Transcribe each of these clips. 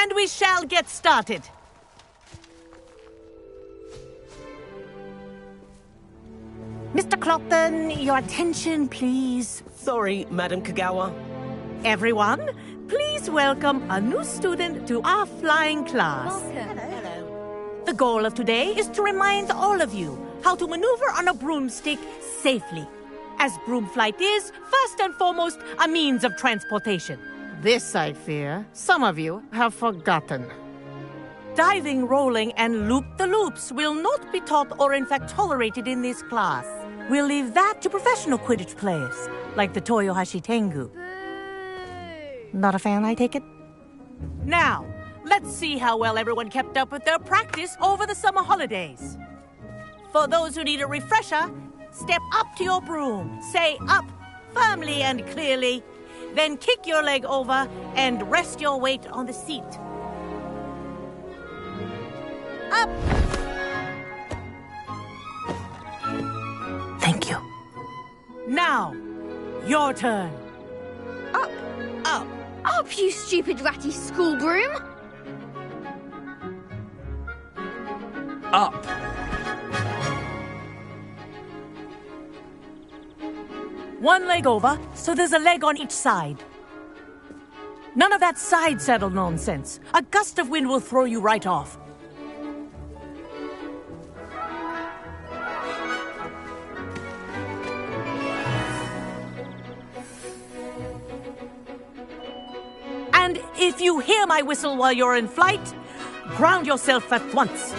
And we shall get started. Mr. Clopton, your attention, please. Sorry, Madam Kagawa. Everyone, please welcome a new student to our flying class. Welcome. Hello. The goal of today is to remind all of you how to maneuver on a broomstick safely, as broom flight is, first and foremost, a means of transportation. This, I fear, some of you have forgotten. Diving, rolling, and loop-the-loops will not be taught or in fact tolerated in this class. We'll leave that to professional Quidditch players, like the Toyohashi Tengu. Not a fan, I take it? Now, let's see how well everyone kept up with their practice over the summer holidays. For those who need a refresher, step up to your broom, say up firmly and clearly, then kick your leg over and rest your weight on the seat. Up! Thank you. Now, your turn. Up. Up. Up, you stupid ratty school broom. Up. One leg over, so there's a leg on each side. None of that side saddle nonsense. A gust of wind will throw you right off. And if you hear my whistle while you're in flight, ground yourself at once.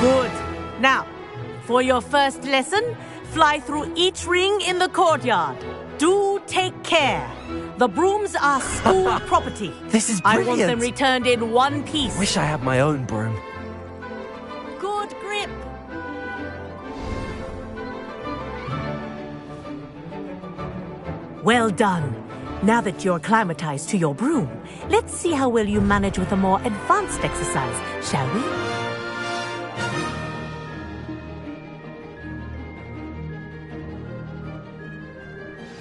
Good. Now, for your first lesson, fly through each ring in the courtyard. Do take care. The brooms are school property. This is I brilliant. want them returned in one piece. Wish I had my own broom. Good grip. Well done. Now that you're acclimatized to your broom, let's see how well you manage with a more advanced exercise, shall we?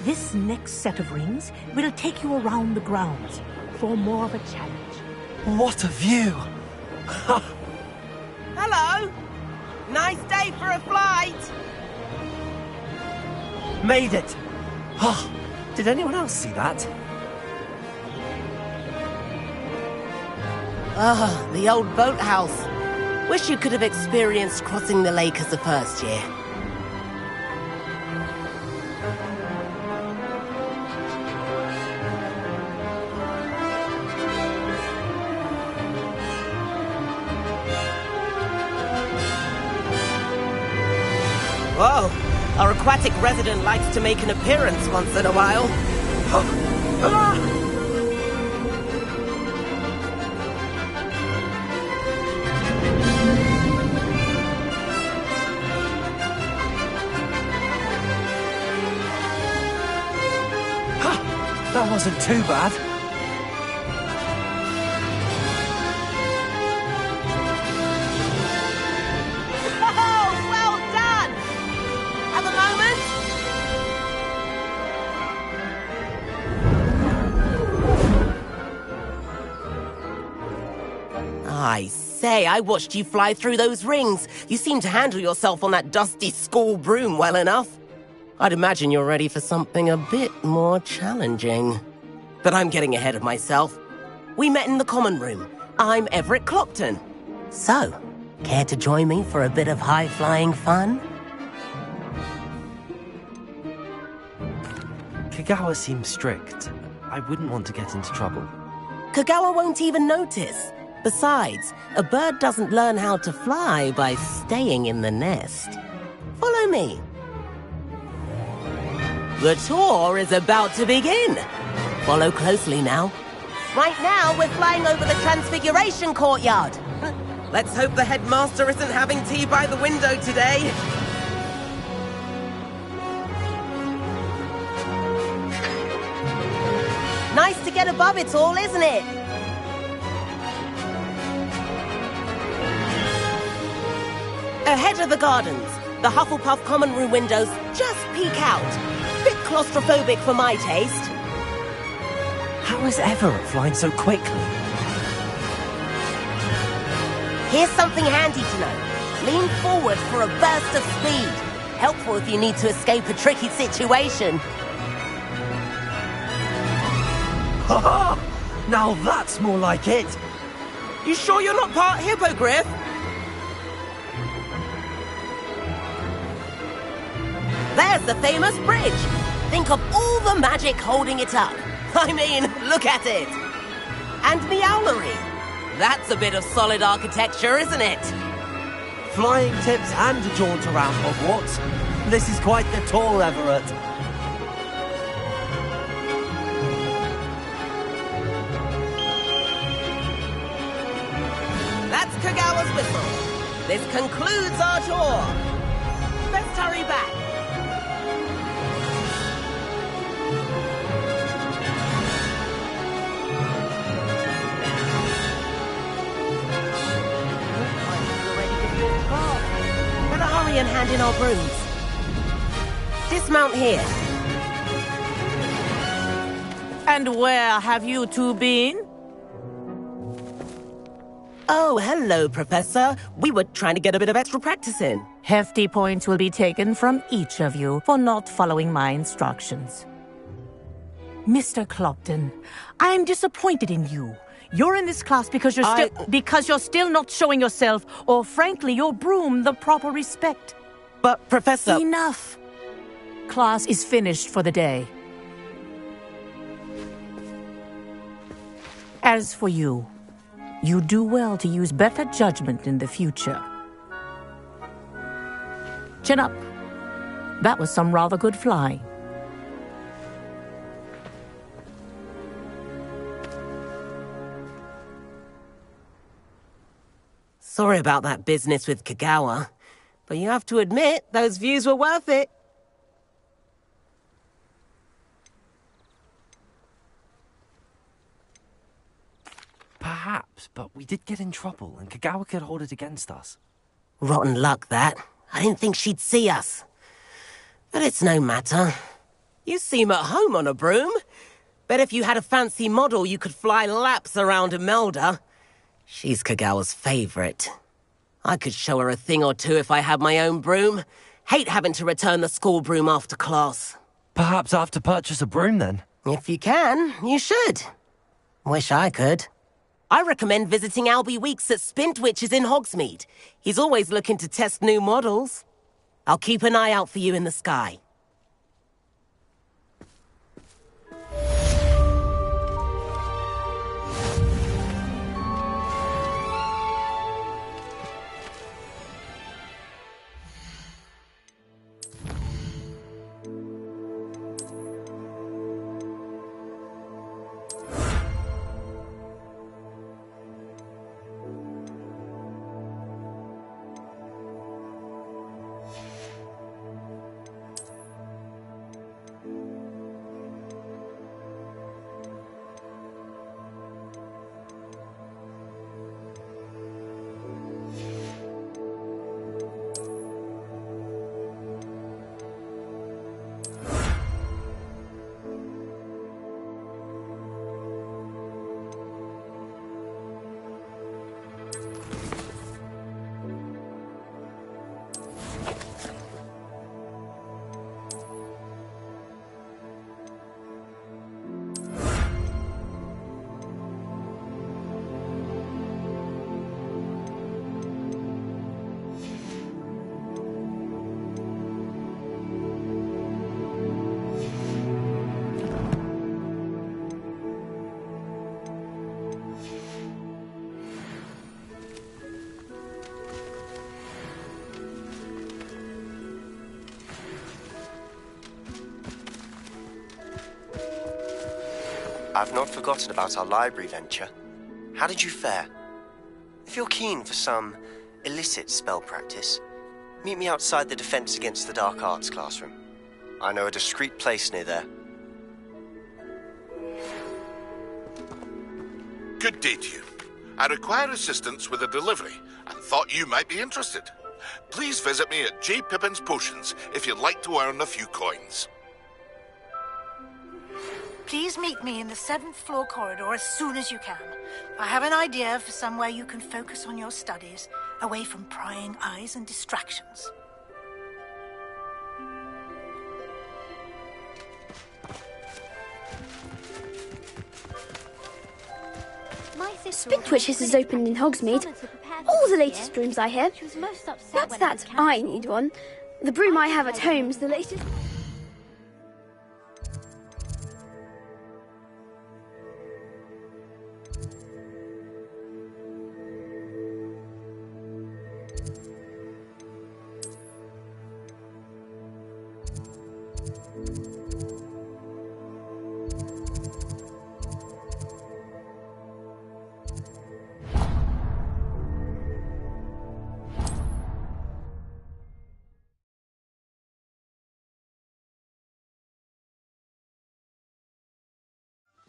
This next set of rings will take you around the grounds for more of a challenge. What a view! Hello! Nice day for a flight! Made it! Oh, did anyone else see that? Ah, the old boathouse. Wish you could have experienced crossing the lake as a first year. Whoa! Our aquatic resident likes to make an appearance once in a while. That wasn't too bad. Oh, well done! Have a moment? I say, I watched you fly through those rings. You seem to handle yourself on that dusty school broom well enough. I'd imagine you're ready for something a bit more challenging. But I'm getting ahead of myself. We met in the common room. I'm Everett Clopton. So, care to join me for a bit of high-flying fun? Kagawa seems strict. I wouldn't want to get into trouble. Kagawa won't even notice. Besides, a bird doesn't learn how to fly by staying in the nest. Follow me. The tour is about to begin. Follow closely now. Right now, we're flying over the Transfiguration Courtyard. Let's hope the headmaster isn't having tea by the window today. Nice to get above it all, isn't it? Ahead of the gardens, the Hufflepuff common room windows just peek out. Bit claustrophobic for my taste. How is Everett flying so quickly? Here's something handy to know. Lean forward for a burst of speed. Helpful if you need to escape a tricky situation. Ha! Now that's more like it! You sure you're not part hippogriff? There's the famous bridge. Think of all the magic holding it up. I mean, look at it. And Meowlery. That's a bit of solid architecture, isn't it? Flying tips and a jaunt around Hogwarts. This is quite the tour, Everett. That's Kagawa's whistle. This concludes our tour. Let's hurry back. Better hurry and hand in our brooms. Dismount here. And where have you two been? Oh, hello, Professor. We were trying to get a bit of extra practice in. Hefty points will be taken from each of you for not following my instructions. Mr. Clopton, I'm disappointed in you. You're in this class because you're still not showing yourself, or frankly, your broom, the proper respect. But, Professor... Enough. Class is finished for the day. As for you, you do well to use better judgment in the future. Chin up. That was some rather good flying. Sorry about that business with Kagawa, but you have to admit, those views were worth it. Perhaps, but we did get in trouble, and Kagawa could hold it against us. Rotten luck, that. I didn't think she'd see us. But it's no matter. You seem at home on a broom. Bet if you had a fancy model, you could fly laps around Imelda. She's Kagawa's favorite. I could show her a thing or two if I had my own broom. Hate having to return the school broom after class. Perhaps I have to purchase a broom, then? If you can, you should. Wish I could. I recommend visiting Albie Weeks at Spintwitches in Hogsmeade. He's always looking to test new models. I'll keep an eye out for you in the sky. I've not forgotten about our library venture. How did you fare? If you're keen for some illicit spell practice, meet me outside the Defense Against the Dark Arts classroom. I know a discreet place near there. Good day to you. I require assistance with a delivery and thought you might be interested. Please visit me at J. Pippin's Potions if you'd like to earn a few coins. Please meet me in the 7th floor corridor as soon as you can. I have an idea for somewhere you can focus on your studies, away from prying eyes and distractions. Spintwitches has opened in Hogsmeade. All the latest brooms, I hear. That's that I need one. The broom I have at home's the latest.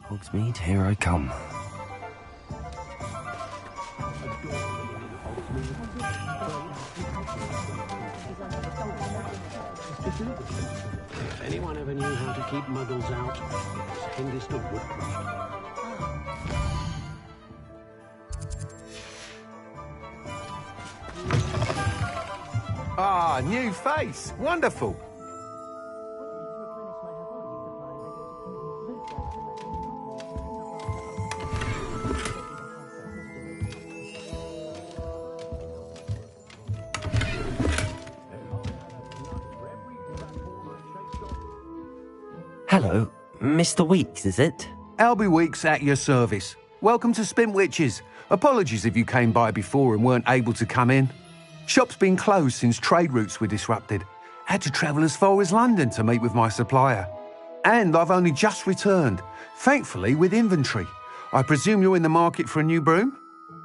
Hogsmeade, here I come. If anyone ever knew how to keep muggles out, it's Hengist of Woodcroft. Ah, new face. Wonderful. Hello, Mr. Weeks, is it? Albie Weeks at your service. Welcome to Spintwitches. Apologies if you came by before and weren't able to come in. Shop's been closed since trade routes were disrupted. Had to travel as far as London to meet with my supplier. And I've only just returned, thankfully with inventory. I presume you're in the market for a new broom?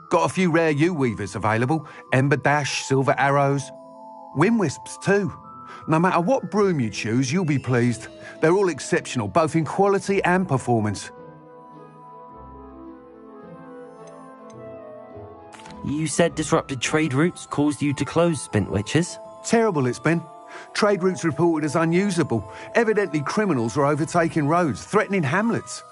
Got a few rare U-weavers available, Ember Dash, Silver Arrows, Wind Wisps too. No matter what broom you choose, you'll be pleased. They're all exceptional, both in quality and performance. You said disrupted trade routes caused you to close Spintwitches? Terrible it's been. Trade routes reported as unusable. Evidently criminals are overtaking roads, threatening hamlets.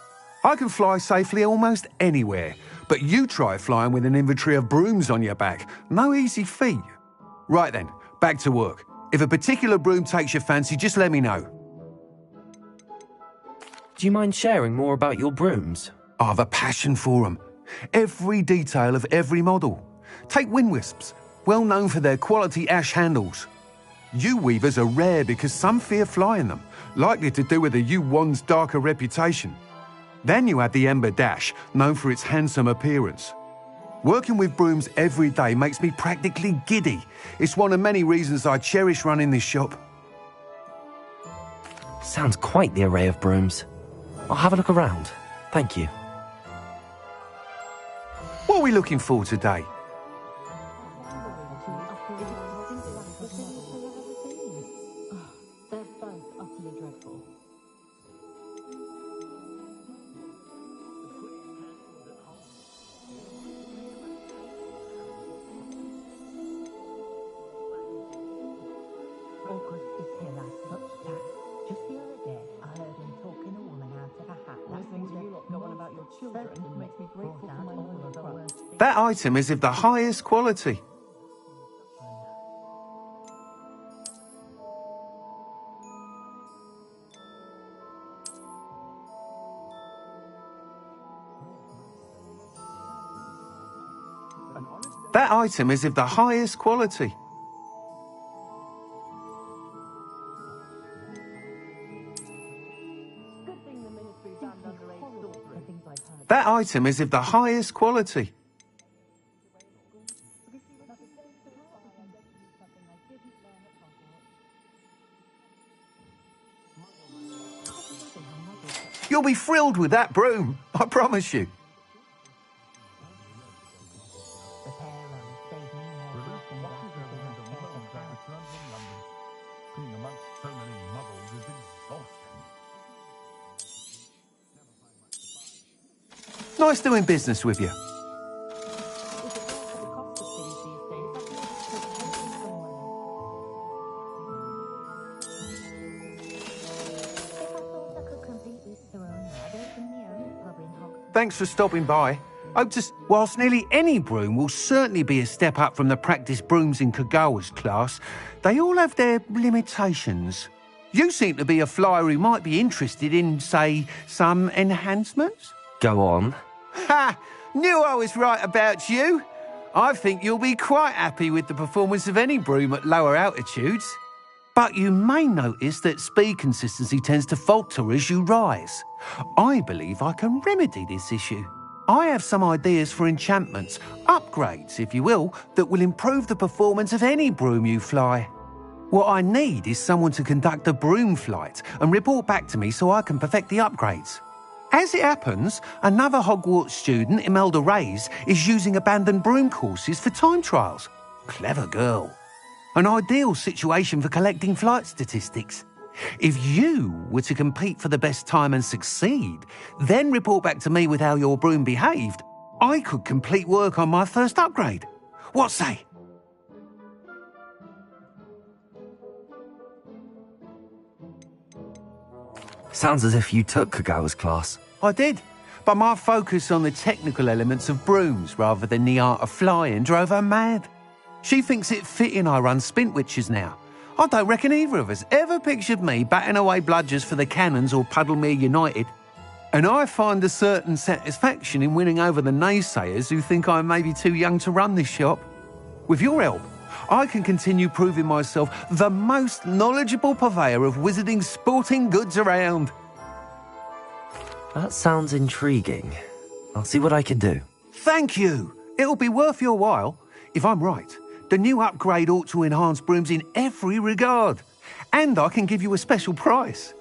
I can fly safely almost anywhere, but you try flying with an inventory of brooms on your back. No easy feat. Right then, back to work. If a particular broom takes your fancy, just let me know. Do you mind sharing more about your brooms? I have a passion for them. Every detail of every model. Take Wind Wisps, well known for their quality ash handles. U-weavers are rare because some fear flying them, likely to do with the U-wand's darker reputation. Then you add the Ember Dash, known for its handsome appearance. Working with brooms every day makes me practically giddy. It's one of many reasons I cherish running this shop. Sounds quite the array of brooms. I'll have a look around. Thank you. What are we looking for today? They're both utterly dreadful. August is here like such tact. Just the other day, I heard him talking a woman out of a hat. Listening to you lot go on about your children makes me grateful for my knowledge of words. That item is of the highest quality. That item is of the highest quality. That item is of the highest quality. You'll be thrilled with that broom, I promise you. Nice doing business with you. Thanks for stopping by. Whilst nearly any broom will certainly be a step up from the practice brooms in Kagawa's class, they all have their limitations. You seem to be a flyer who might be interested in, say, some enhancements? Go on. Ha! Knew I was right about you. I think you'll be quite happy with the performance of any broom at lower altitudes. But you may notice that speed consistency tends to falter as you rise. I believe I can remedy this issue. I have some ideas for enchantments, upgrades, if you will, that will improve the performance of any broom you fly. What I need is someone to conduct a broom flight and report back to me so I can perfect the upgrades. As it happens, another Hogwarts student, Imelda Reyes, is using abandoned broom courses for time trials. Clever girl. An ideal situation for collecting flight statistics. If you were to compete for the best time and succeed, then report back to me with how your broom behaved, I could complete work on my first upgrade. What say? Sounds as if you took Kagawa's class. I did, but my focus on the technical elements of brooms rather than the art of flying drove her mad. She thinks it fitting I run Spintwitches now. I don't reckon either of us ever pictured me batting away bludgers for the Cannons or Puddlemere United. And I find a certain satisfaction in winning over the naysayers who think I may be too young to run this shop. With your help, I can continue proving myself the most knowledgeable purveyor of wizarding sporting goods around. That sounds intriguing. I'll see what I can do. Thank you. It'll be worth your while. If I'm right, the new upgrade ought to enhance brooms in every regard. And I can give you a special price.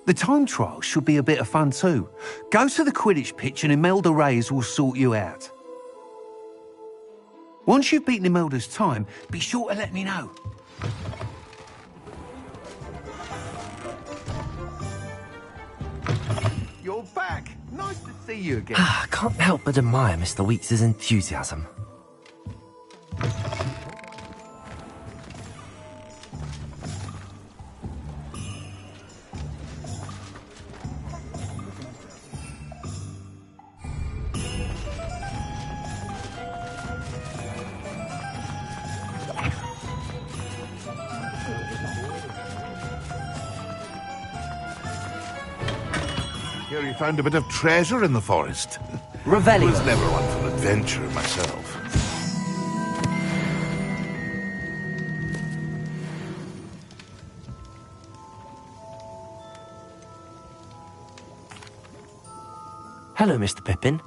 The time trial should be a bit of fun too. Go to the Quidditch pitch and Imelda Reyes will sort you out. Once you've beaten Imelda's time, be sure to let me know. You're back! Nice to see you again. I can't help but admire Mr. Weeks' enthusiasm. Here you found a bit of treasure in the forest. Revelio. I was never one for adventure myself. Hello, Mr. Pippin.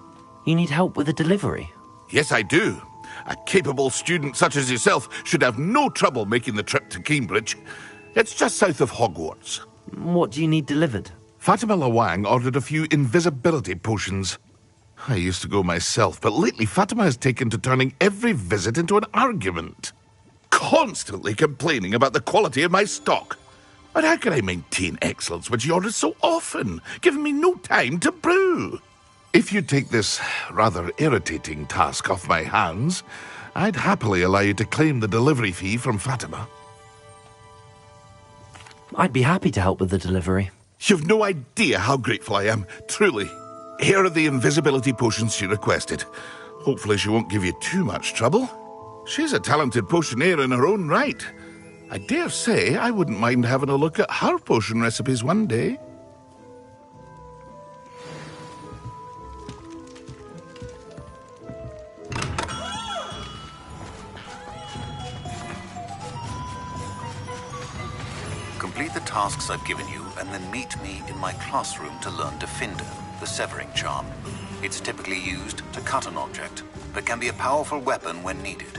You need help with a delivery? Yes, I do. A capable student such as yourself should have no trouble making the trip to Cambridge. It's just south of Hogwarts. What do you need delivered? Fatima Lawang ordered a few invisibility potions. I used to go myself, but lately Fatima has taken to turning every visit into an argument. Constantly complaining about the quality of my stock. But how can I maintain excellence when she orders so often, giving me no time to brew? If you take this rather irritating task off my hands, I'd happily allow you to claim the delivery fee from Fatima. I'd be happy to help with the delivery. You've no idea how grateful I am, truly. Here are the invisibility potions she requested. Hopefully she won't give you too much trouble. She's a talented potioneer in her own right. I dare say I wouldn't mind having a look at her potion recipes one day. Complete the tasks I've given you, and then meet me in my classroom to learn Defender, the severing charm. It's typically used to cut an object, but can be a powerful weapon when needed.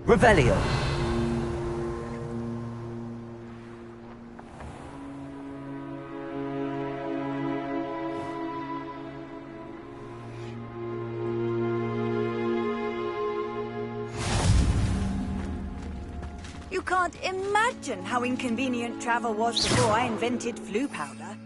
Revelio. You can't imagine how inconvenient travel was before I invented flu powder.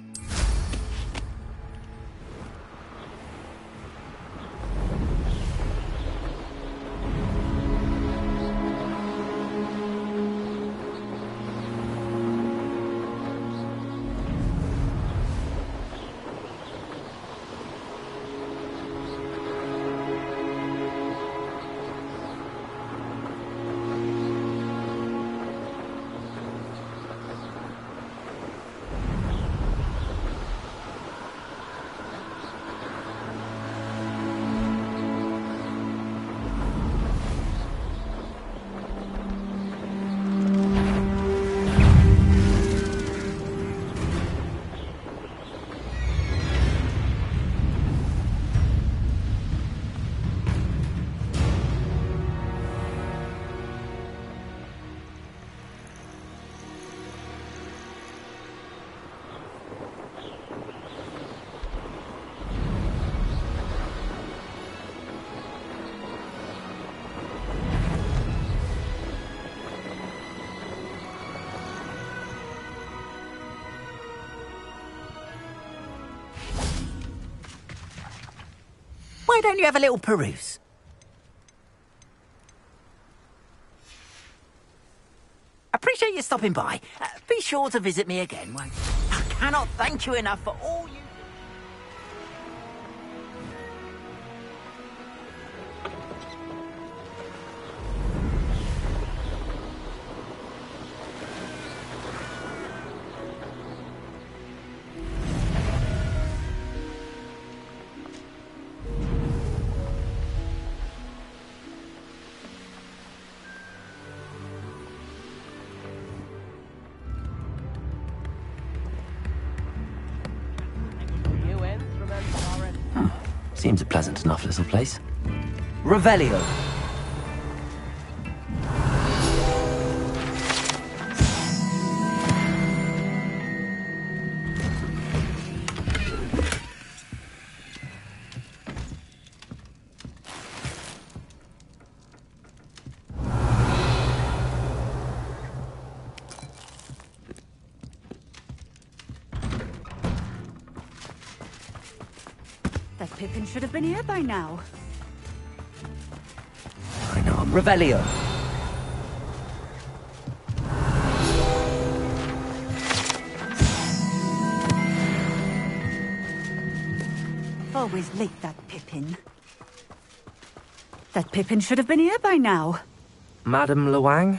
Why don't you have a little peruse? Appreciate you stopping by. Be sure to visit me again, won't you? I cannot thank you enough for all you... Seems a pleasant enough little place. Revelio. That Pippin should have been here by now. I know. Revelio. Always late, that Pippin. That Pippin should have been here by now. Madame Luang,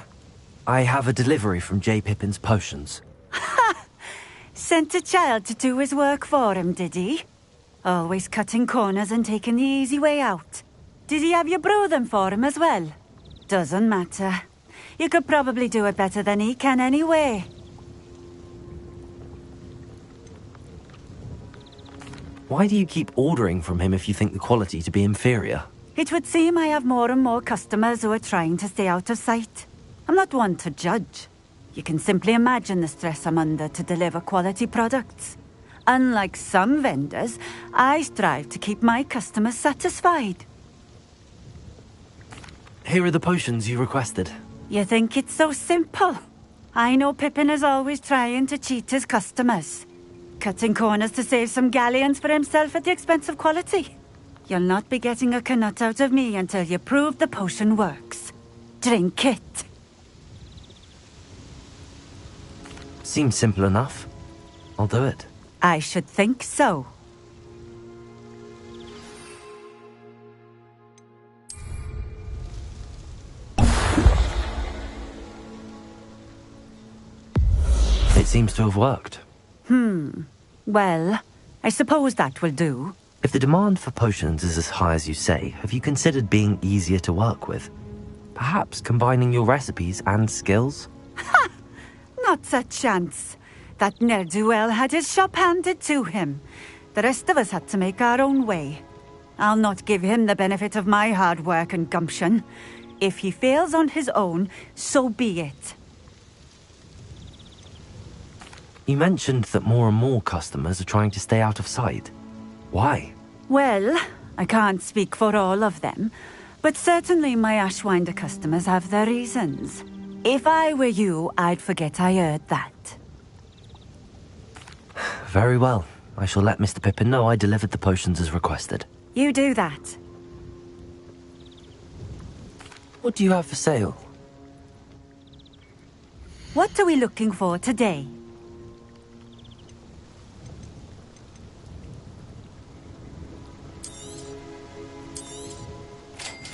I have a delivery from J. Pippin's potions. Ha! Sent a child to do his work for him, did he? Always cutting corners and taking the easy way out. Did he have you brew them for him as well? Doesn't matter. You could probably do it better than he can anyway. Why do you keep ordering from him if you think the quality to be inferior? It would seem I have more and more customers who are trying to stay out of sight. I'm not one to judge. You can simply imagine the stress I'm under to deliver quality products. Unlike some vendors, I strive to keep my customers satisfied. Here are the potions you requested. You think it's so simple? I know Pippin is always trying to cheat his customers. Cutting corners to save some galleons for himself at the expense of quality. You'll not be getting a canut out of me until you prove the potion works. Drink it. Seems simple enough. I'll do it. I should think so. It seems to have worked. Well, I suppose that will do. If the demand for potions is as high as you say, have you considered being easier to work with? Perhaps combining your recipes and skills? Ha! Not a chance. That ne'er-do-well had his shop handed to him. The rest of us had to make our own way. I'll not give him the benefit of my hard work and gumption. If he fails on his own, so be it. You mentioned that more and more customers are trying to stay out of sight. Why? Well, I can't speak for all of them, but certainly my Ashwinder customers have their reasons. If I were you, I'd forget I heard that. Very well. I shall let Mr. Pippin know I delivered the potions as requested. You do that. What do you have for sale? What are we looking for today?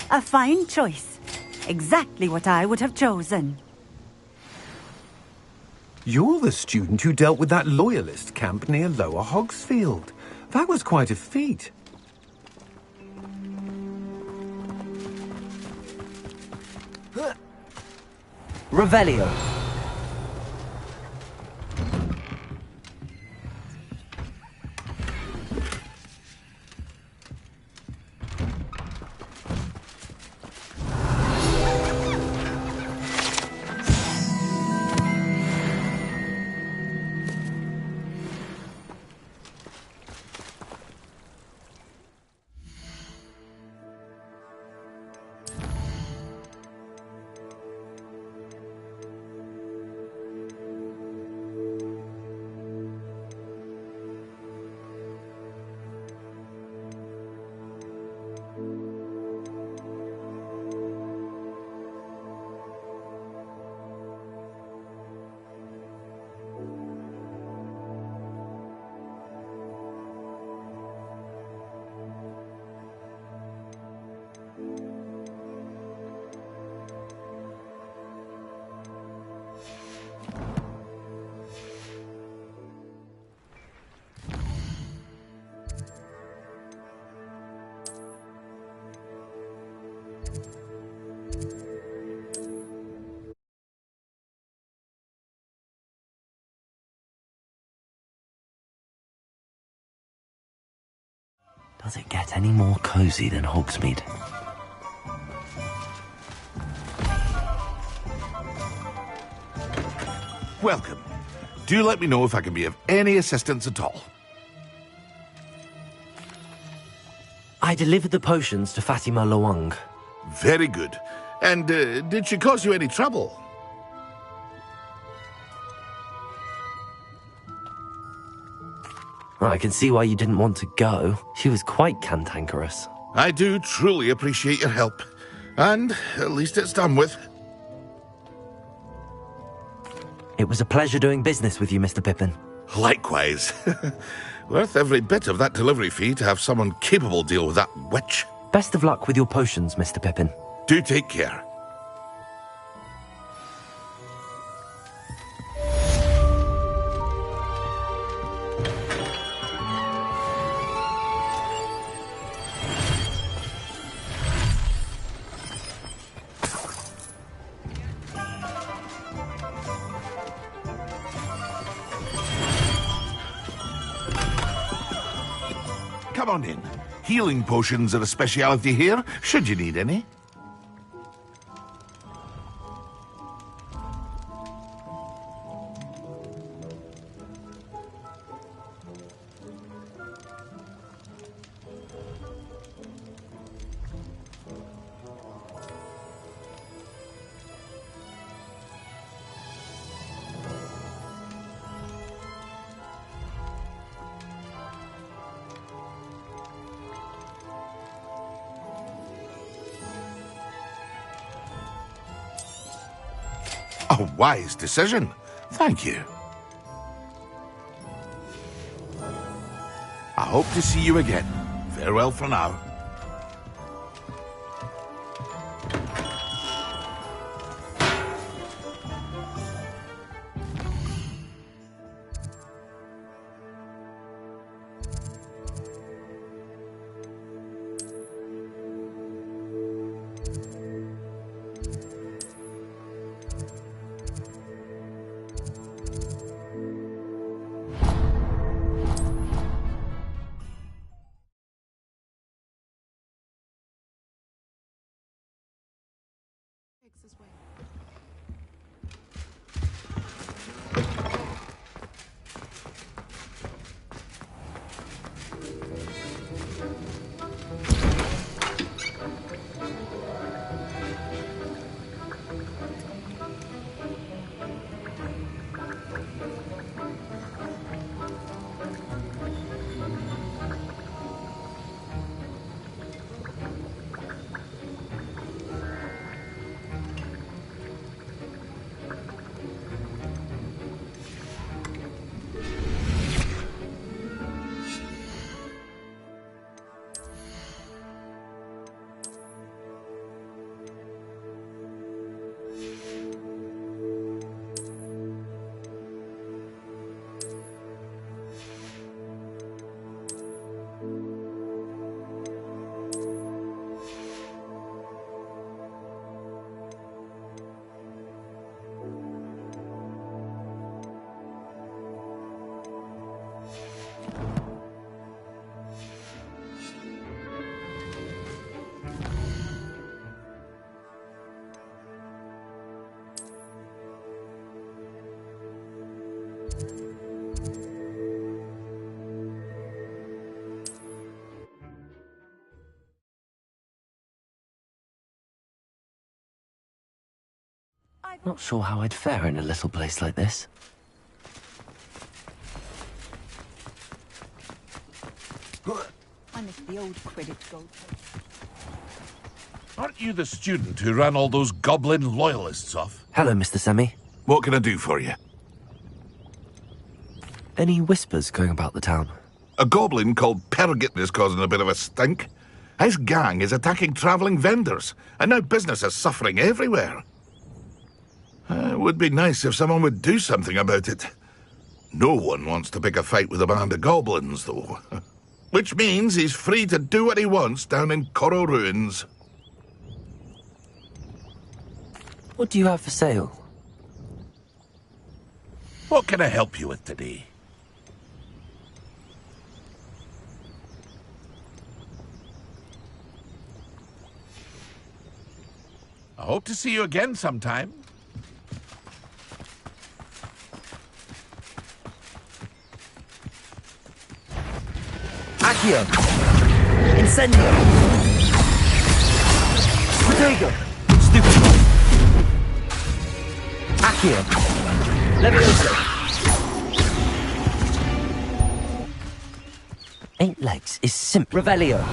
A fine choice. Exactly what I would have chosen. You're the student who dealt with that loyalist camp near Lower Hogsfield. That was quite a feat. Revelio. Does it get any more cozy than Hogsmeade? Welcome. Do let me know if I can be of any assistance at all. I delivered the potions to Fatima Loang. Very good. And did she cause you any trouble? I can see why you didn't want to go. She was quite cantankerous. I do truly appreciate your help. And at least it's done with. It was a pleasure doing business with you, Mr. Pippin. Likewise. Worth every bit of that delivery fee to have someone capable deal with that witch. Best of luck with your potions, Mr. Pippin. Do take care. Come on in. Healing potions are a speciality here, should you need any. A wise decision. Thank you. I hope to see you again. Farewell for now. Not sure how I'd fare in a little place like this. I miss the old Quidditch goal. Aren't you the student who ran all those goblin loyalists off? Hello, Mr. Semi. What can I do for you? Any whispers going about the town? A goblin called Pergit is causing a bit of a stink. His gang is attacking travelling vendors, and now business is suffering everywhere. It would be nice if someone would do something about it. No one wants to pick a fight with a band of goblins, though. Which means he's free to do what he wants down in Coral Ruins. What do you have for sale? What can I help you with today? I hope to see you again sometime. Accio! Incendio! Protego! Stupid! Accio! Levioso! Eight legs is simple. Revelio!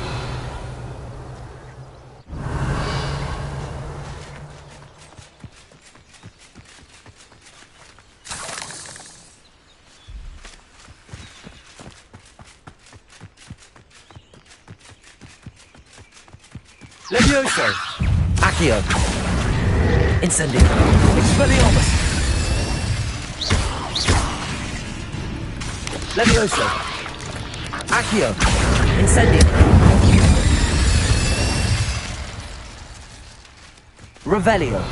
Levioso! Accio! Incendio! Expelliarmus! Levioso! Accio! Incendio! Revelio!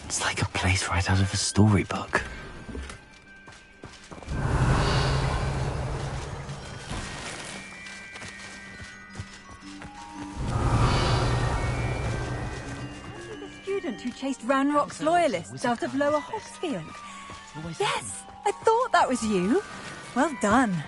It's like a place right out of a storybook. Who chased Ranrock's loyalists out of Lower Hogsfield. Yes, I thought that was you. Well done.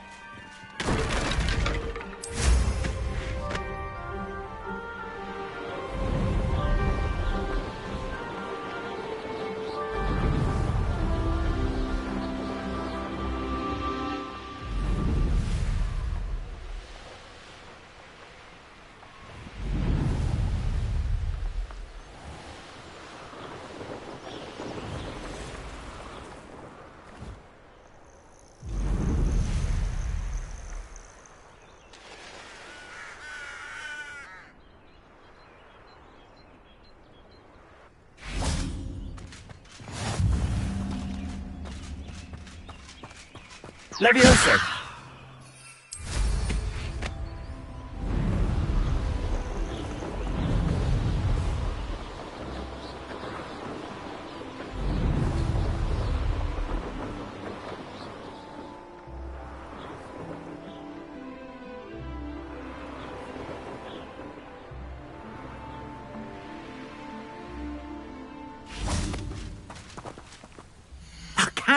Levioso!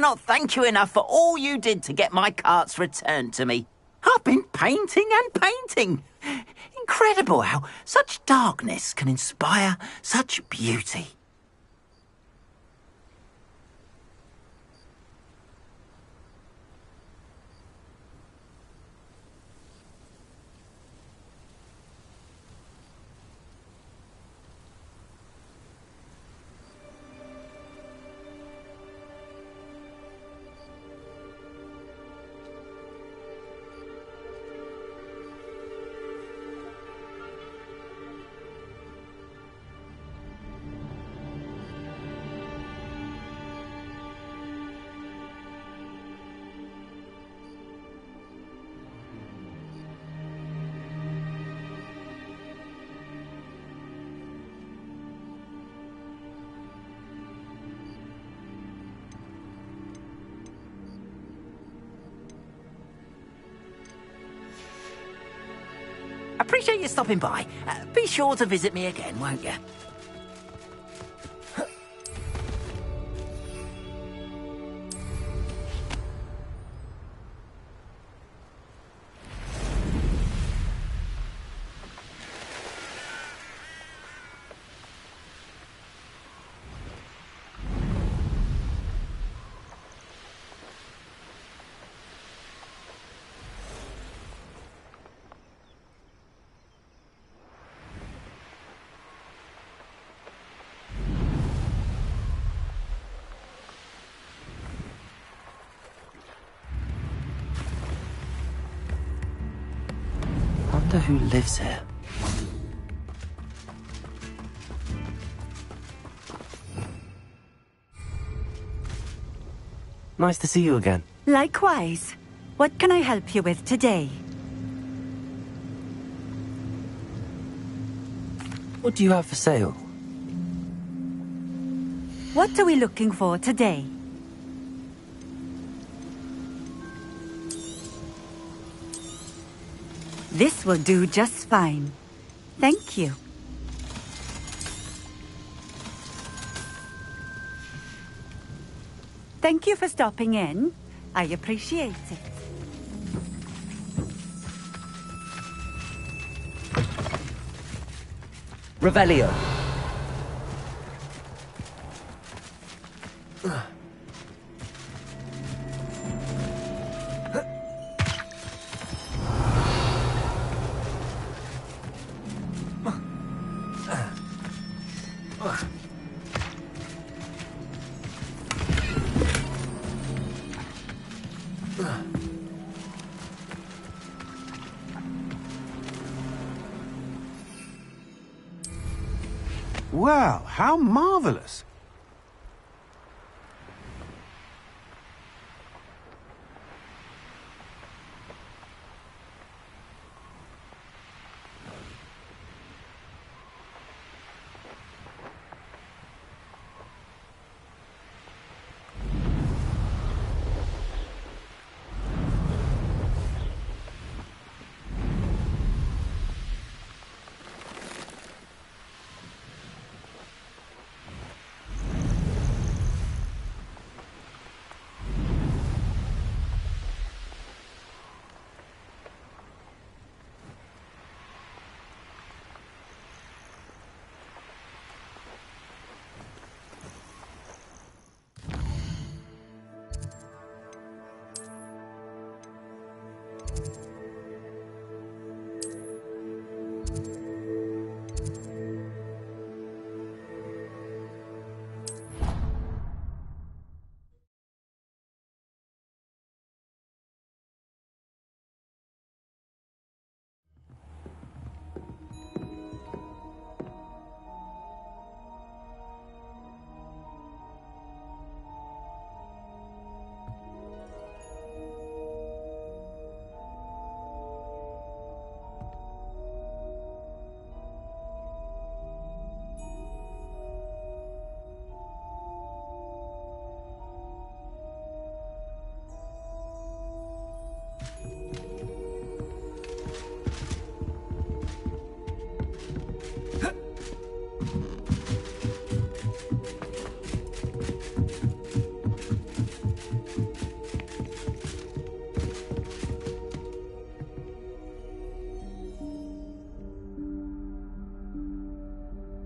cannot thank you enough for all you did to get my carts returned to me. I've been painting and painting. Incredible how such darkness can inspire such beauty. Appreciate you stopping by. Be sure to visit me again, won't you? Wonder who lives here. Nice to see you again. Likewise. What can I help you with today? What do you have for sale? What are we looking for today? This will do just fine. Thank you. Thank you for stopping in. I appreciate it. Revelio. Wow, how marvellous!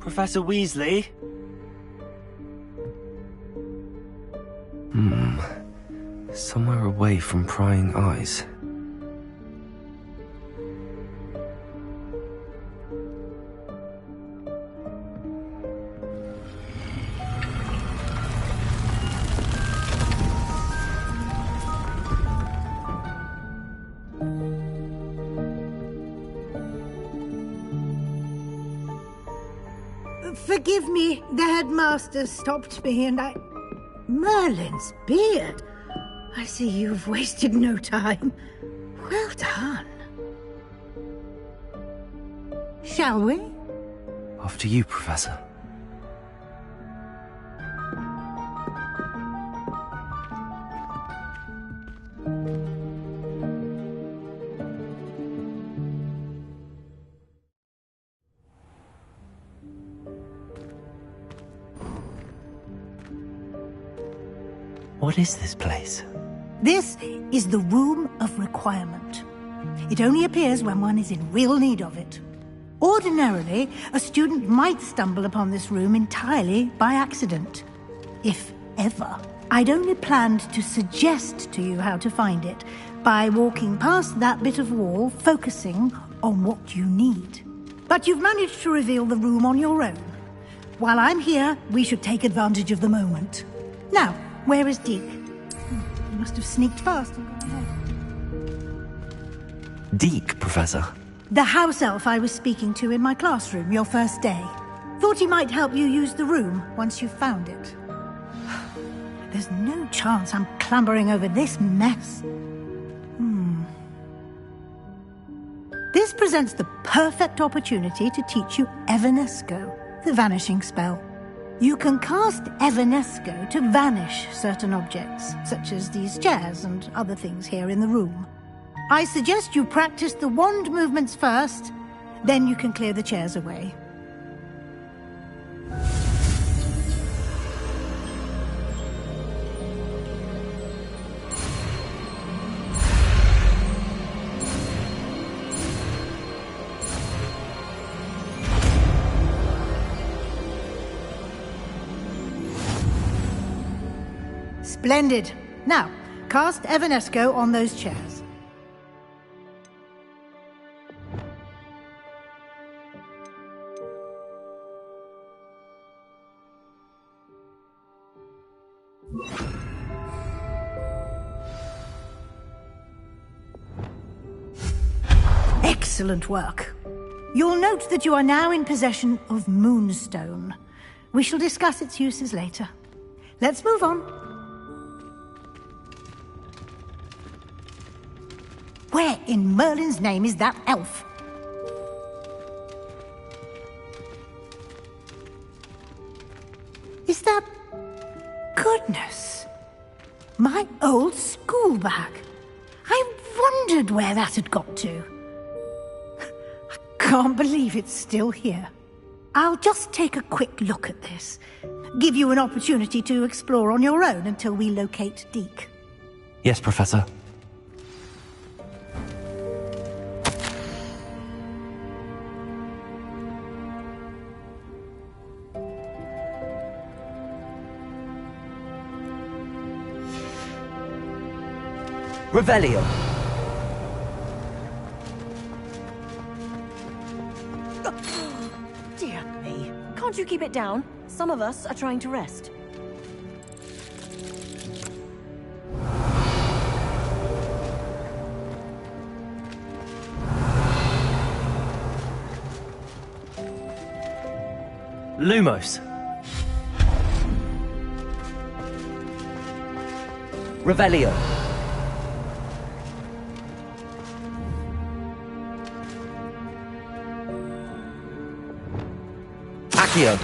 Professor Weasley? Somewhere away from prying eyes. Forgive me, the headmaster stopped me and I... Merlin's beard! I see you've wasted no time. Well done. Shall we? After you, Professor. What is this place? This is the Room of Requirement. It only appears when one is in real need of it. Ordinarily, a student might stumble upon this room entirely by accident. If ever. I'd only planned to suggest to you how to find it by walking past that bit of wall, focusing on what you need. But you've managed to reveal the room on your own. While I'm here, we should take advantage of the moment. Now, where is Deke? He must have sneaked past and gone ahead. Deke, Professor. The house elf I was speaking to in my classroom your first day. Thought he might help you use the room once you've found it. There's no chance I'm clambering over this mess. This presents the perfect opportunity to teach you Evanesco, the vanishing spell. You can cast Evanesco to vanish certain objects, such as these chairs and other things here in the room. I suggest you practice the wand movements first, then you can clear the chairs away. Splendid. Now, cast Evanesco on those chairs. Excellent work. You'll note that you are now in possession of Moonstone. We shall discuss its uses later. Let's move on. Where in Merlin's name is that elf? Is that... Goodness! My old school bag. I wondered where that had got to. I can't believe it's still here. I'll just take a quick look at this. Give you an opportunity to explore on your own until we locate Deke. Yes, Professor. Revelio. Dear me. Can't you keep it down? Some of us are trying to rest. Lumos. Revelio. Accio.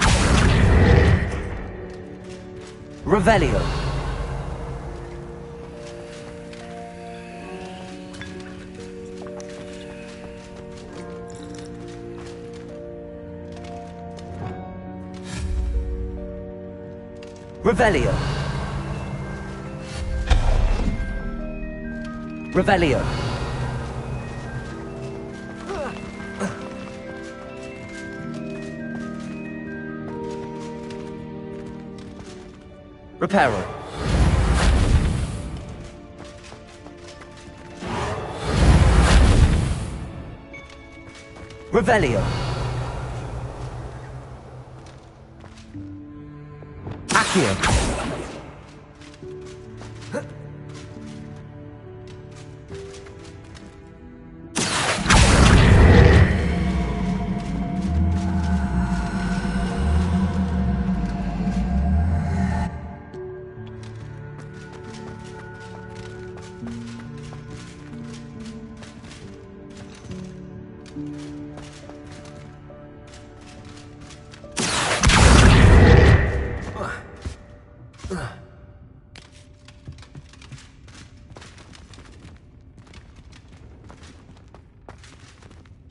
Revelio. Revelio. Revelio. Reparo. Revelio. Accio.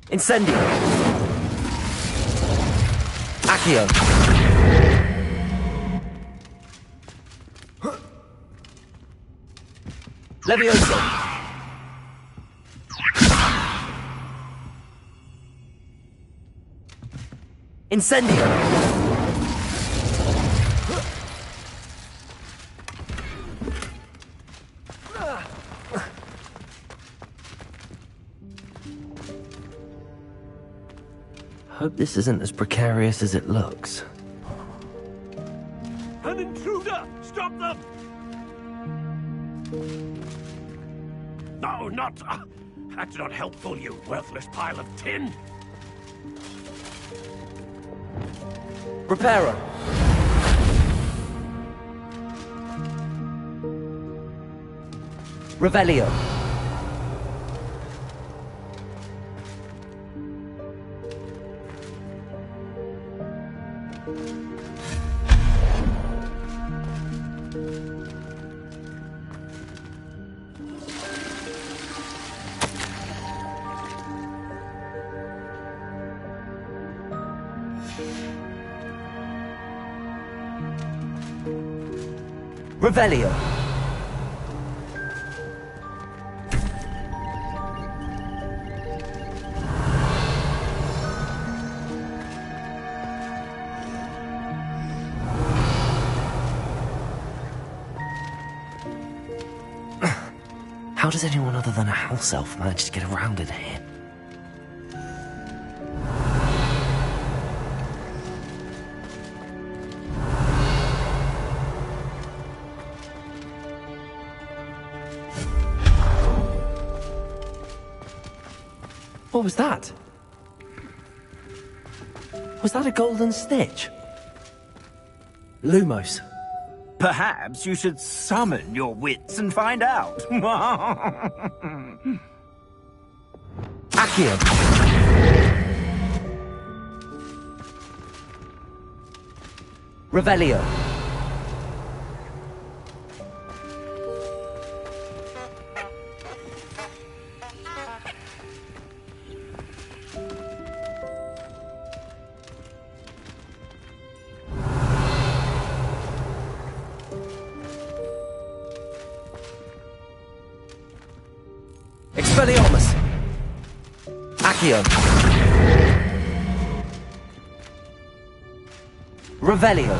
Incendio. Accio. Levioso. Incendio. Hope this isn't as precarious as it looks. An intruder! Stop them! No, not... that's not helpful, you worthless pile of tin! Reparo. Revelio. Revelio. How does anyone other than a house elf manage to get around in here? What was that? Was that a golden snitch? Lumos. Perhaps you should summon your wits and find out. Accio. Revelio. Expelliarmus. Accio. Revelio.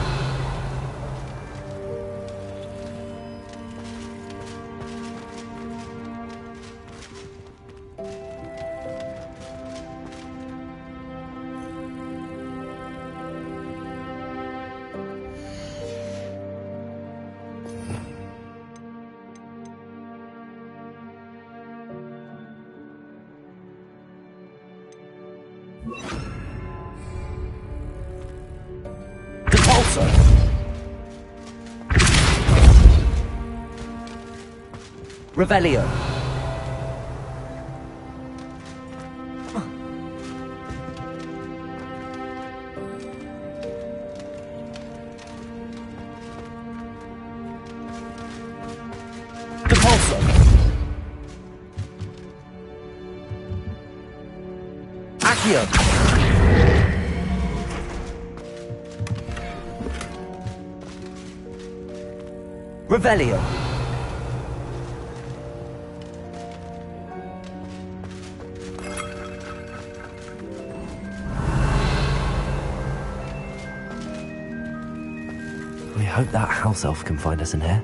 Revelio. Depulso. Accio. Revelio. hope that house elf can find us in here.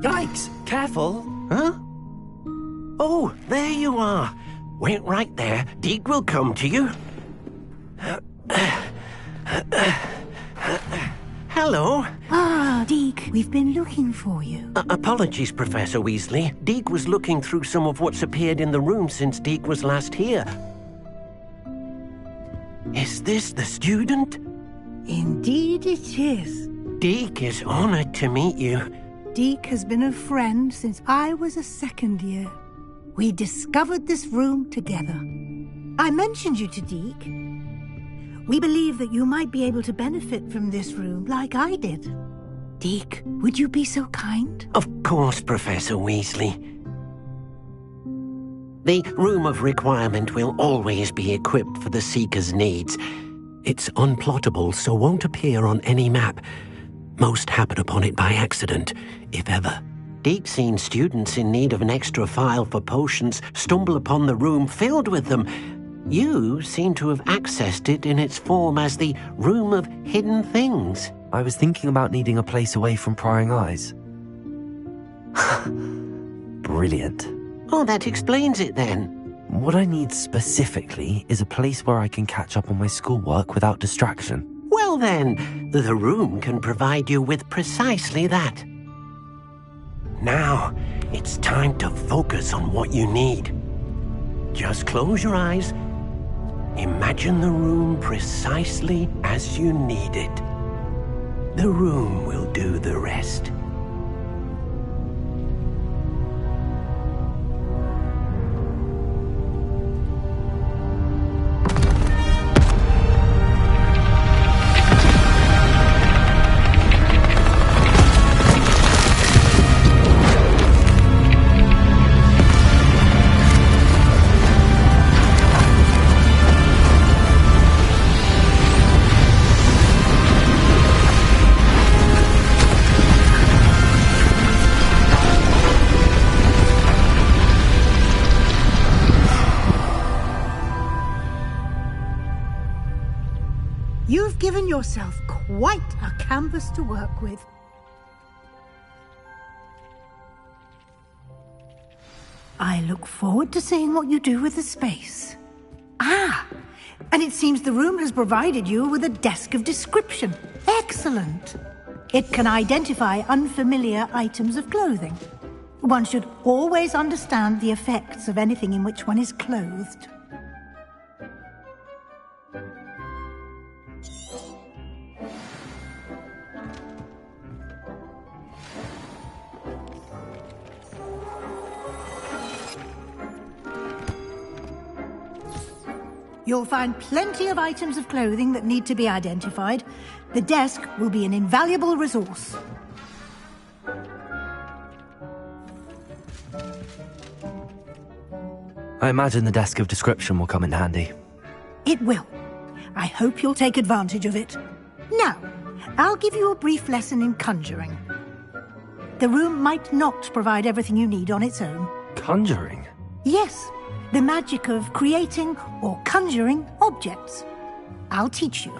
Yikes! Careful! Huh? Oh, there you are. Wait right there. Deke will come to you. Hello. Ah, Deke, we've been looking for you. Apologies, Professor Weasley. Deke was looking through some of what's appeared in the room since Deke was last here. Is this the student? Indeed it is. Deke is honored to meet you. Deke has been a friend since I was a second year. We discovered this room together. I mentioned you to Deke. We believe that you might be able to benefit from this room like I did. Deke, would you be so kind? Of course, Professor Weasley. The Room of Requirement will always be equipped for the Seeker's needs. It's unplottable, so won't appear on any map. Most happen upon it by accident, if ever. Deke's seen students in need of an extra file for potions stumble upon the room filled with them. You seem to have accessed it in its form as the Room of Hidden Things. I was thinking about needing a place away from prying eyes. Brilliant. Oh, that explains it then. What I need specifically is a place where I can catch up on my schoolwork without distraction. Well then, the room can provide you with precisely that. Now, it's time to focus on what you need. Just close your eyes. Imagine the room precisely as you need it. The room will do the rest. You've given yourself quite a canvas to work with. I look forward to seeing what you do with the space. Ah, and it seems the room has provided you with a desk of description. Excellent. It can identify unfamiliar items of clothing. One should always understand the effects of anything in which one is clothed. You'll find plenty of items of clothing that need to be identified. The desk will be an invaluable resource. I imagine the desk of description will come in handy. It will. I hope you'll take advantage of it. Now, I'll give you a brief lesson in conjuring. The room might not provide everything you need on its own. Conjuring? Yes. The magic of creating or conjuring objects. I'll teach you.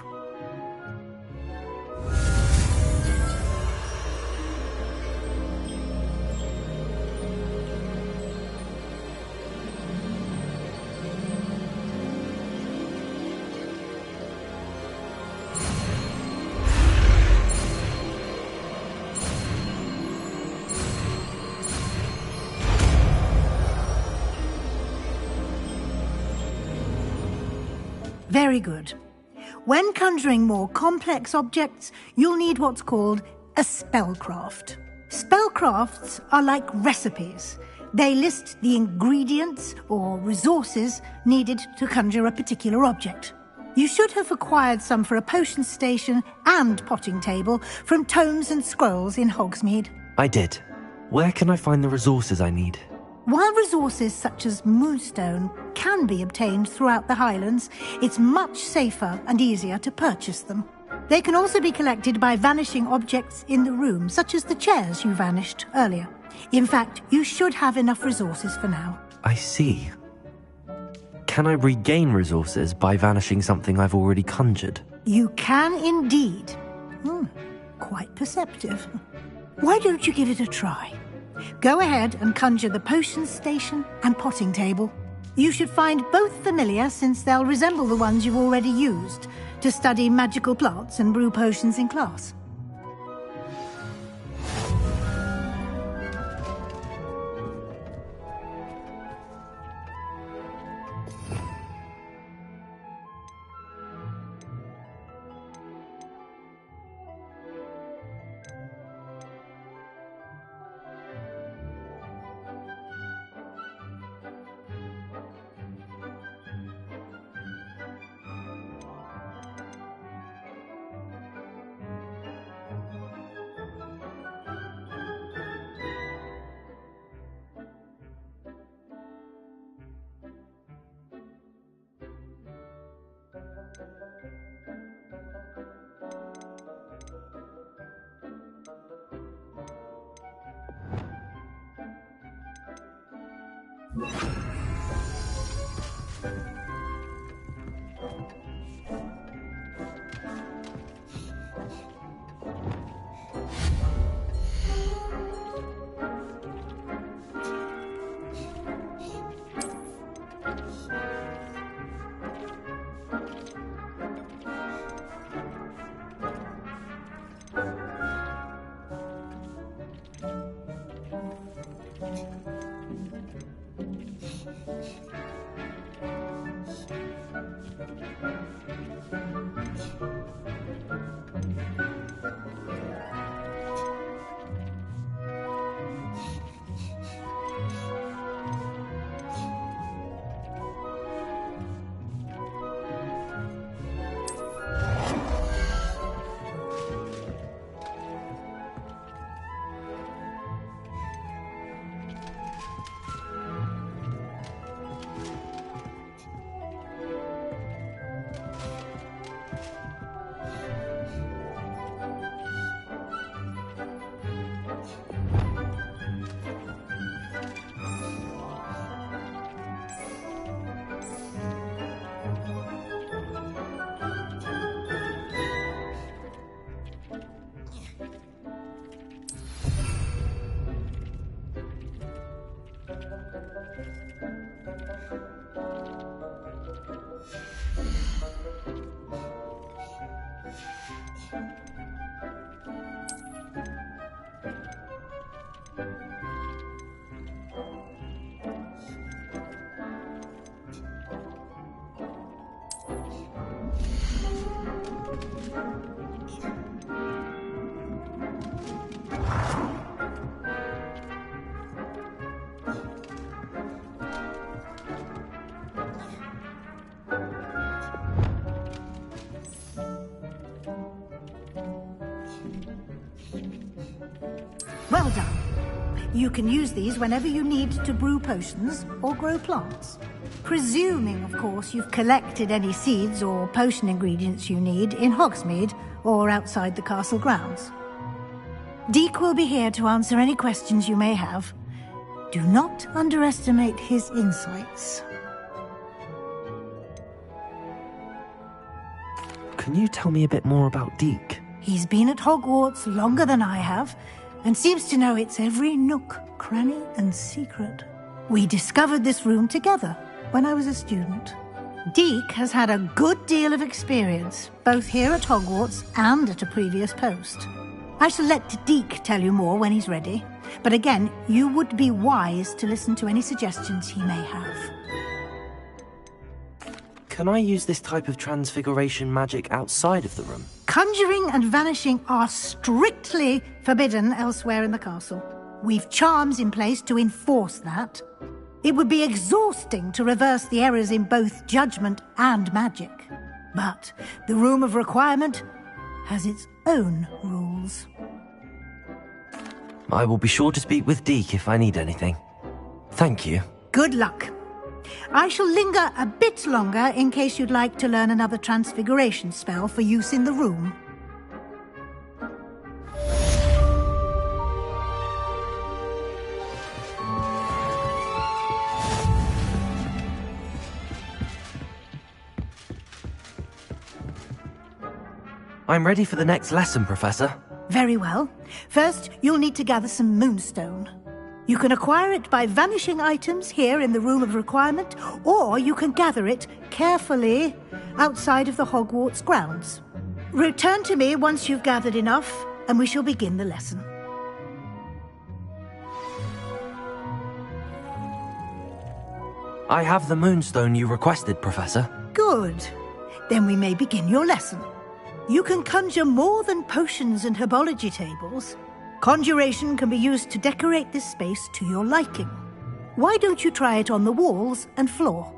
Very good. When conjuring more complex objects, you'll need what's called a spellcraft. Spellcrafts are like recipes. They list the ingredients or resources needed to conjure a particular object. You should have acquired some for a potion station and potting table from tomes and scrolls in Hogsmeade. I did. Where can I find the resources I need? While resources such as moonstone can be obtained throughout the Highlands, it's much safer and easier to purchase them. They can also be collected by vanishing objects in the room, such as the chairs you vanished earlier. In fact, you should have enough resources for now. I see. Can I regain resources by vanishing something I've already conjured? You can indeed. Quite perceptive. Why don't you give it a try? Go ahead and conjure the potions station and potting table. You should find both familiar, since they'll resemble the ones you've already used to study magical plants and brew potions in class. Well done. You can use these whenever you need to brew potions or grow plants. Presuming, of course, you've collected any seeds or potion ingredients you need in Hogsmeade or outside the castle grounds. Deek will be here to answer any questions you may have. Do not underestimate his insights. Can you tell me a bit more about Deek? He's been at Hogwarts longer than I have, and seems to know its every nook, cranny, and secret. We discovered this room together when I was a student. Deek has had a good deal of experience, both here at Hogwarts and at a previous post. I shall let Deek tell you more when he's ready, but again, you would be wise to listen to any suggestions he may have. Can I use this type of transfiguration magic outside of the room? Conjuring and vanishing are strictly forbidden elsewhere in the castle. We've charms in place to enforce that. It would be exhausting to reverse the errors in both judgment and magic. But the Room of Requirement has its own rules. I will be sure to speak with Deek if I need anything. Thank you. Good luck. I shall linger a bit longer in case you'd like to learn another transfiguration spell for use in the room. I'm ready for the next lesson, Professor. Very well. First, you'll need to gather some moonstone. You can acquire it by vanishing items here in the Room of Requirement, or you can gather it carefully outside of the Hogwarts grounds. Return to me once you've gathered enough, and we shall begin the lesson. I have the moonstone you requested, Professor. Good. Then we may begin your lesson. You can conjure more than potions and herbology tables. Conjuration can be used to decorate this space to your liking. Why don't you try it on the walls and floor?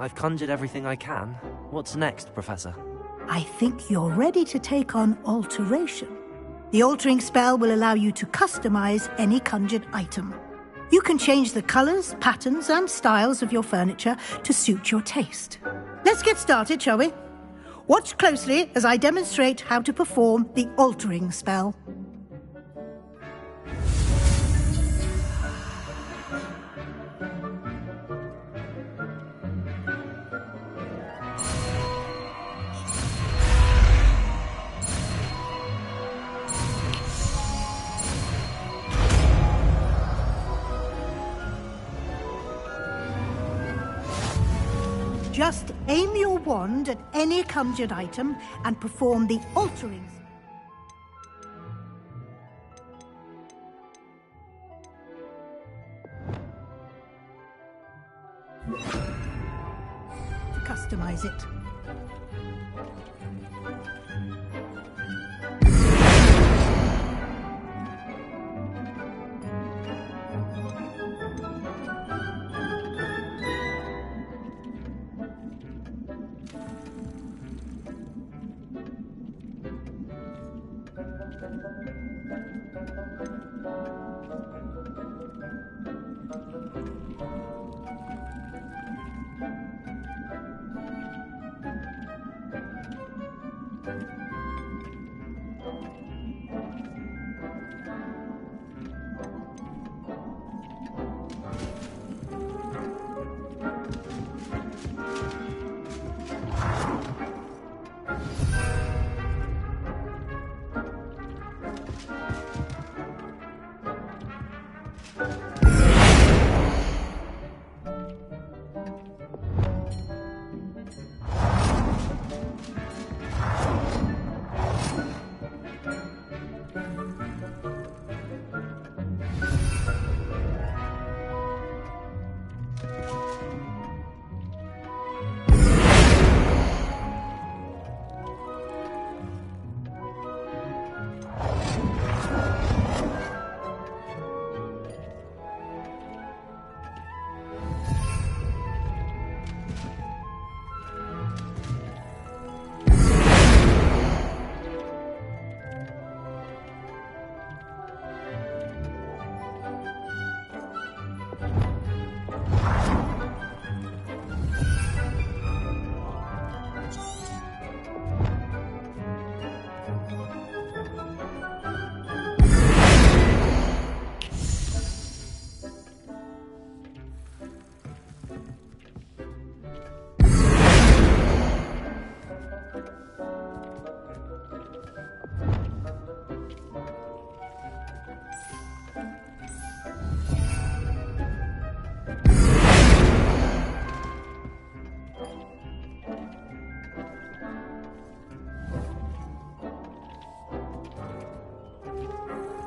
I've conjured everything I can. What's next, Professor? I think you're ready to take on alteration. The altering spell will allow you to customize any conjured item. You can change the colors, patterns, and styles of your furniture to suit your taste. Let's get started, shall we? Watch closely as I demonstrate how to perform the altering spell. Just aim your wand at any conjured item and perform the altering. To customize it.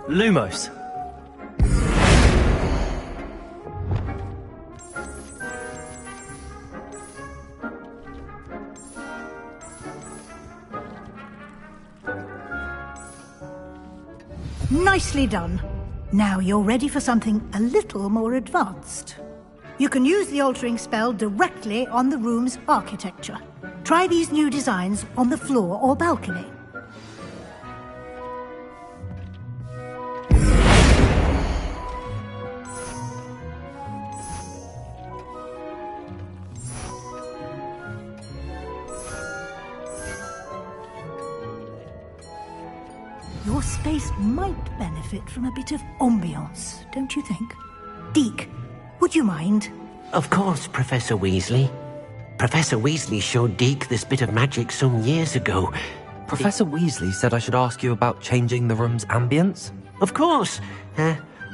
Lumos! Nicely done. Now you're ready for something a little more advanced. You can use the altering spell directly on the room's architecture. Try these new designs on the floor or balcony. Your space might benefit from a bit of ambiance, don't you think? Deke, would you mind? Of course, Professor Weasley. Professor Weasley showed Deke this bit of magic some years ago. Professor Weasley said I should ask you about changing the room's ambience? Of course.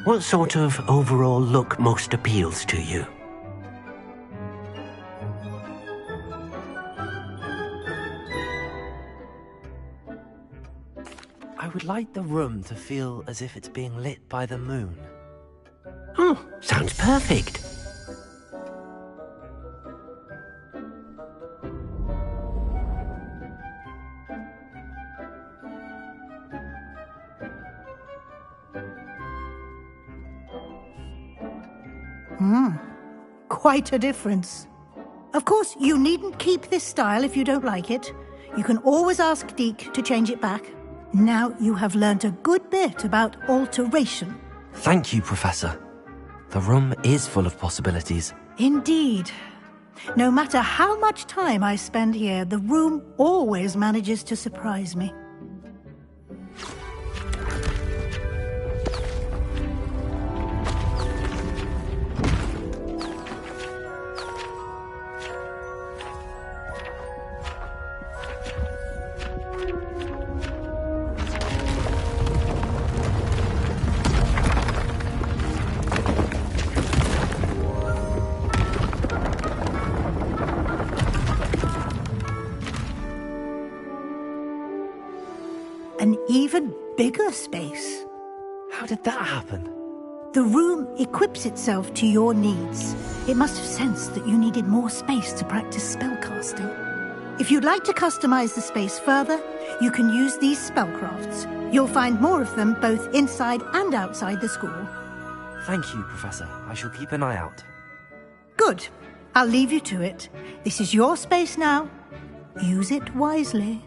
What sort of overall look most appeals to you? I would like the room to feel as if it's being lit by the moon. Oh, sounds perfect. Quite a difference. Of course, you needn't keep this style if you don't like it. You can always ask Deke to change it back. Now you have learnt a good bit about alteration. Thank you, Professor. The room is full of possibilities. Indeed. No matter how much time I spend here, the room always manages to surprise me. An even bigger space. How did that happen? The room equips itself to your needs. It must have sensed that you needed more space to practice spellcasting. If you'd like to customize the space further, you can use these spellcrafts. You'll find more of them both inside and outside the school. Thank you, Professor. I shall keep an eye out. Good. I'll leave you to it. This is your space now. Use it wisely.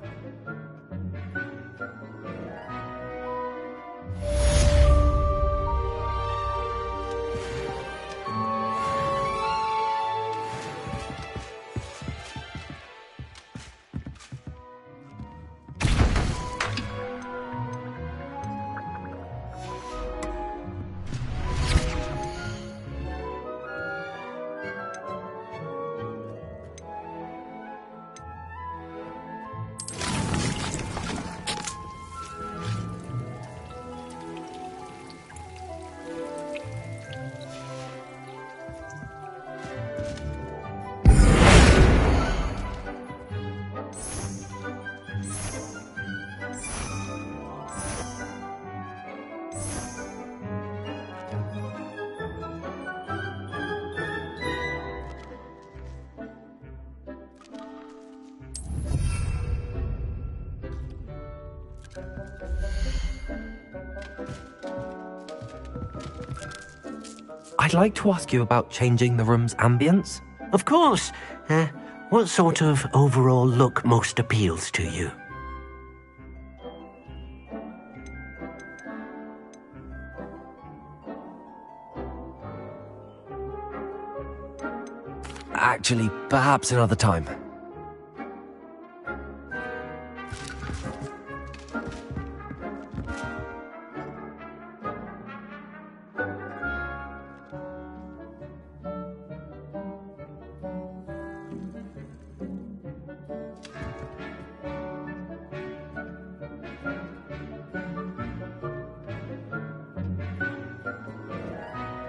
I'd like to ask you about changing the room's ambience. Of course. What sort of overall look most appeals to you? Actually, perhaps another time.